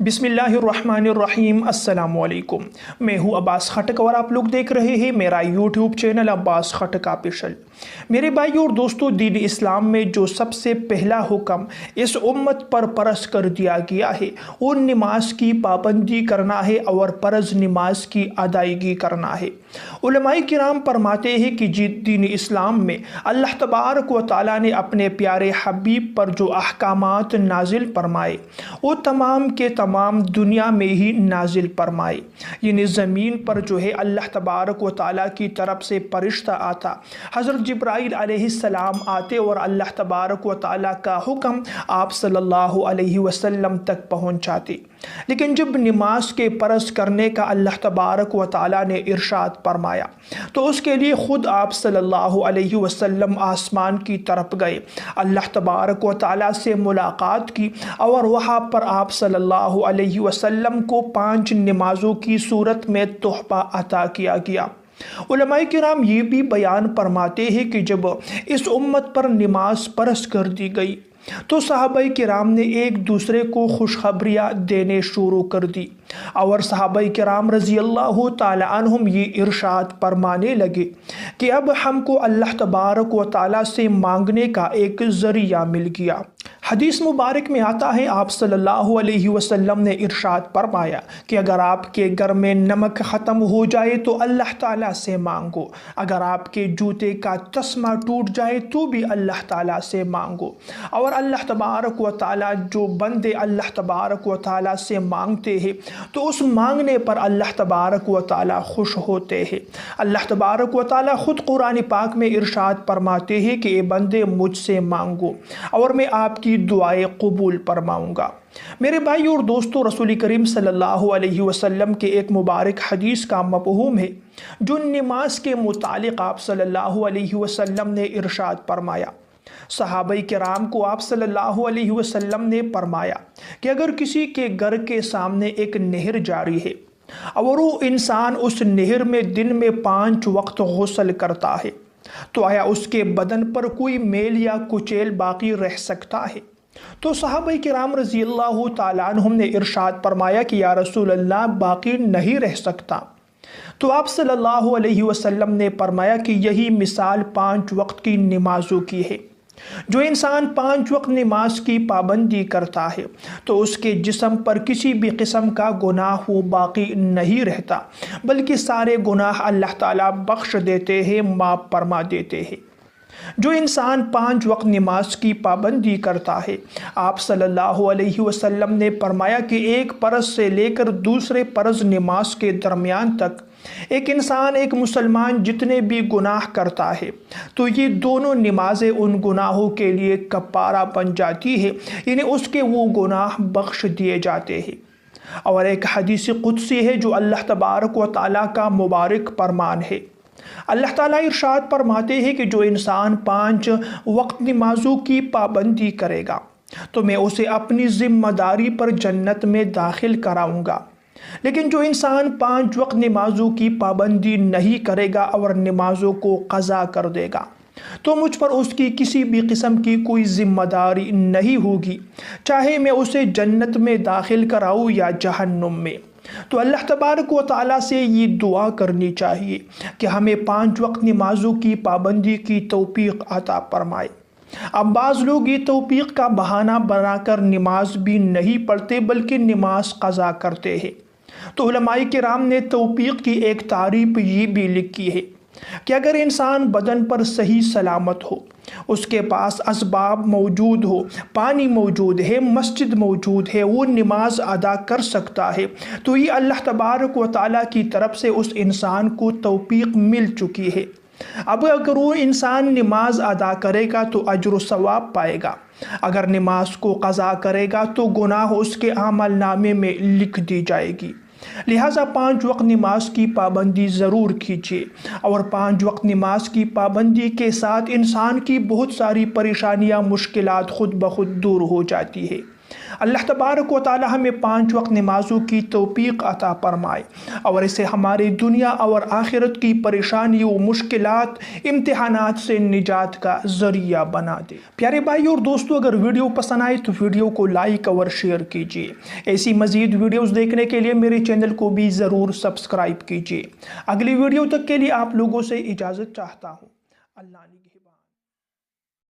बिस्मिल्लाहिर्रहमानिर्रहीम। अस्सलाम वालेकुम। मैं हूँ अब्बास खटक और आप लोग देख रहे हैं मेरा यूट्यूब चैनल अब्बास खटक ऑफिशियल। मेरे भाई और दोस्तों, दीन इस्लाम में जो सबसे पहला हुक्म इस उम्मत पर परस कर दिया गया है वो नमाज की पाबंदी करना है और फ़र्ज़ नमाज की अदायगी करना है। उलमाए किराम फरमाते हैं कि दीन इस्लाम में अल्लाह तबारक व तआला ने अपने प्यारे हबीब पर जो अहकामात नाजिल फरमाए वो तमाम के तमाम दुनिया में ही नाजिल फरमाए। यानी ज़मीन पर जो है अल्लाह तबारक व तआला की तरफ से फरिश्ता आता, हज़रत जिब्राइल अलैहिस्सलाम आते और अल्लाह तबारक व तआला का हुक्म आप सल्लल्लाहु अलैहि वसल्लम तक पहुँचाते। लेकिन जब नमाज के फ़र्ज़ करने का अल्लाह तबारक व तआला ने इरशाद फरमाया तो उसके लिए ख़ुद आप सल्लल्लाहु अलैहि वसल्लम आसमान की तरफ गए, अल्लाह तबारक व तआला से मुलाकात की और वहाँ पर आप सल्लल्लाहु अलैहि वसल्लम को 5 नमाज़ों की सूरत में तोहफ़ा अता किया गया। उलमाए किराम ये भी बयान फरमाते हैं कि जब इस उम्मत पर नमाज फ़र्ज़ कर दी गई तो सहाबाए किराम ने एक दूसरे को खुशखबरियाँ देने शुरू कर दी और सहाबाए किराम रज़ी अल्लाह ताला अन्हुम ये इरशाद फरमाने लगे कि अब हमको अल्लाह तबारक व तआला से मांगने का एक ज़रिया मिल गया। हदीस मुबारक में आता है आप सल्लल्लाहु अलैहि वसल्लम ने इरशाद फरमाया कि अगर आपके घर में नमक ख़त्म हो जाए तो अल्लाह ताला से मांगो, अगर आपके जूते का तस्मा टूट जाए तो भी अल्लाह ताला से मांगो। और अल्लाह तबारक व तआला जो बंदे अल्लाह तबारक व तआला से मांगते हैं तो उस मांगने पर अल्लाह तबारक व तआला खुश होते हैं। अल्लाह तबारक व तआला ख़ुद कुरान पाक में इरशाद फरमाते हैं कि ए बंदे मुझसे मांगो और मैं आपकी दुआएं कबूल फरमाऊँगा। मेरे भाई और दोस्तों, रसूल करीम सल्लल्लाहु अलैहि वसल्लम के एक मुबारक हदीस का मफ़हूम है जो नमाज के मुतालिक आप सल्लल्लाहु अलैहि वसल्लम ने इरशाद फरमाया। सहाबाए किराम को आप सल्लल्लाहु अलैहि वसल्लम ने फरमाया कि अगर किसी के घर के सामने एक नहर जारी है और वो इंसान उस नहर में दिन में 5 वक्त गुस्ल करता है तो आया उसके बदन पर कोई मेल या कुचैल बाकी रह सकता है? तो सहाबाए किराम रज़ी अल्लाह ताला अन्हुम ने इरशाद फरमाया कि या रसूल अल्लाह, बाकी नहीं रह सकता। तो आप सल्लल्लाहु अलैहि वसल्लम ने फरमाया कि यही मिसाल 5 वक्त की नमाज़ों की है। जो इंसान 5 वक्त नमाज की पाबंदी करता है तो उसके जिस्म पर किसी भी किस्म का गुनाह वो बाकी नहीं रहता, बल्कि सारे गुनाह अल्लाह ताला बख्श देते हैं, माफ़ फरमा देते हैं। जो इंसान 5 वक्त नमाज की पाबंदी करता है, आप सल्लल्लाहु अलैहि वसल्लम ने फरमाया कि एक फ़र्ज़ से लेकर दूसरे फ़र्ज़ नमाज के दरमियान तक एक इंसान, एक मुसलमान जितने भी गुनाह करता है तो ये दोनों नमाज़ें उन गुनाहों के लिए कफ़ारा बन जाती है, यानी उसके वो गुनाह बख्श दिए जाते हैं। और एक हदीस कुदसी है जो अल्लाह तबारक व तआला का मुबारक फरमान है। अल्लाह ताला इरशाद फरमाते हैं कि जो इंसान 5 वक्त नमाज़ों की पाबंदी करेगा तो मैं उसे अपनी ज़िम्मेदारी पर जन्नत में दाखिल कराऊंगा। लेकिन जो इंसान 5 वक्त नमाज़ों की पाबंदी नहीं करेगा और नमाज़ों को क़ज़ा कर देगा तो मुझ पर उसकी किसी भी किस्म की कोई ज़िम्मेदारी नहीं होगी, चाहे मैं उसे जन्नत में दाखिल कराऊँ या जहन्नुम में। तो अल्लाह तबारक व तआला से ये दुआ करनी चाहिए कि हमें 5 वक्त नमाज़ों की पाबंदी की तौफ़ीक़ अता फरमाए। अब बाज़ लोग ये तौफ़ीक़ का बहाना बनाकर नमाज भी नहीं पढ़ते बल्कि नमाज क़ज़ा करते हैं। तो उलमाए किराम ने तौफ़ीक़ की एक तारीफ़ ये भी लिखी है कि अगर इंसान बदन पर सही सलामत हो, उसके पास असबाब मौजूद हो, पानी मौजूद है, मस्जिद मौजूद है, वो नमाज अदा कर सकता है तो ये अल्लाह तबारक व तआला की तरफ से उस इंसान को तौफ़ीक़ मिल चुकी है। अब अगर वो इंसान नमाज अदा करेगा तो अजर व सवाब पाएगा, अगर नमाज को क़ज़ा करेगा तो गुनाह उसके अमल नामे में लिख दी जाएगी। लिहाजा 5 वक्त नमाज की पाबंदी ज़रूर कीजिए और 5 वक्त नमाज की पाबंदी के साथ इंसान की बहुत सारी परेशानियां, मुश्किलात खुद ब खुद दूर हो जाती है। اللہ تبارک و تعالی ہمیں 5 وقت نمازوں کی توفیق عطا فرمائے اور اسے ہماری دنیا اور آخرت کی پریشانیوں، مشکلات، امتحانات سے نجات کا ذریعہ بنا دے۔ پیارے بھائی اور دوستو، اگر ویڈیو پسند آئے تو ویڈیو کو لائک اور شیئر کیجیے۔ ایسی مزید ویڈیوز دیکھنے کے لیے میرے چینل کو بھی ضرور سبسکرائب کیجیے۔ اگلی ویڈیو تک کے لیے آپ لوگوں سے اجازت چاہتا ہوں۔ اللہ نگہبان۔